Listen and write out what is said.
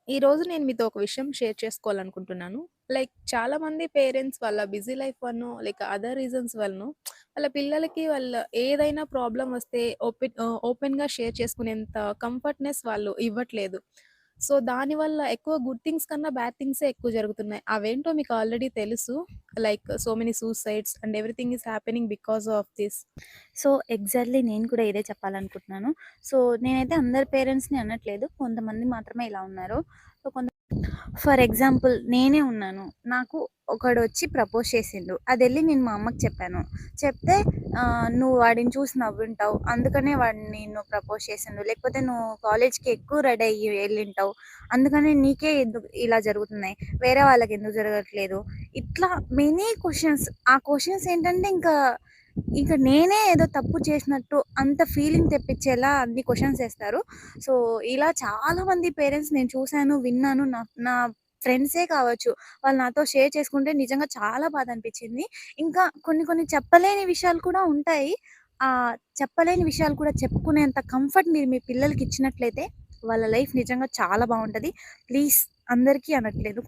ఈరోజు నేను మీతో ఒక విషయం షేర్ చేసుకోవాలనుకుంటున్నాను. చాలామంది పేరెంట్స్ వాళ్ళ బిజీ లైఫ్ వలనో, అదర్ రీజన్స్ వలనో వాళ్ళ పిల్లలకి ఏదైనా ప్రాబ్లమ్ వస్తే ఓపెన్‌గా షేర్ చేసుకునేంత కంఫర్ట్‌నెస్ వాళ్ళు ఇవ్వట్లేదు. సో, దానివల్ల ఎక్కువ గుడ్ థింగ్స్ కన్నా బ్యాడ్ థింగ్సే ఎక్కువ జరుగుతున్నాయి. అవేంటో మీకు ఆల్రెడీ తెలుసు. So many suicides and everything is happening because of this. So, exactly నేను కూడా ఇదే చెప్పాలనుకుంటున్నాను. సో, నేనైతే అందరి పేరెంట్స్‌ని అనట్లేదు. కొంతమంది మాత్రమే ఇలా ఉన్నారు. సో, ఫర్ ఎగ్జాంపుల్ నేనే ఉన్నాను. నాకు ఒకడొచ్చి ప్రపోజ్ చేసిండు. అదెళ్ళి నేను మా అమ్మకి చెప్పాను. చెప్తే "నువ్వు వాడిని చూసి నవ్వుంటావు. అందుకనే వాడు నిన్ను ప్రపోజ్ చేసిండు. లేకపోతే నువ్వు కాలేజ్‌కి ఎక్కువ రెడీ అయ్యి ఎళ్ళింటావు. అందుకనే నీకే ఎందుకు ఇలా జరుగుతున్నాయి. వేరే వాళ్ళకెందుకు జరగట్లేదు?" ఇట్లా మెనీ క్వెషన్స్. ఆ క్వెషన్స్ ఏంటంటే ఇంక నేనే ఏదో తప్పు చేసినట్టు అంత ఫీలింగ్ తెప్పించేలా అన్ని క్వెషన్స్ ఏస్తారు. సో, ఇలా చాలామంది పేరెంట్స్ నేను చూసాను, విన్నాను. నా నా ఫ్రెండ్సే కావచ్చు. వాళ్ళు నాతో షేర్ చేసుకుంటే నిజంగా చాలా బాధ అనిపించింది. ఇంకా కొన్ని కొన్ని చెప్పలేని విషయాలు కూడా ఉంటాయి. చెప్పలేని విషయాలు కూడా చెప్పుకునేంత కంఫర్ట్ మీరు మీ పిల్లలకి ఇచ్చినట్లయితే వాళ్ళ లైఫ్ నిజంగా చాలా బావుంటది. ప్లీజ్ అందరికీ అనట్లేదు.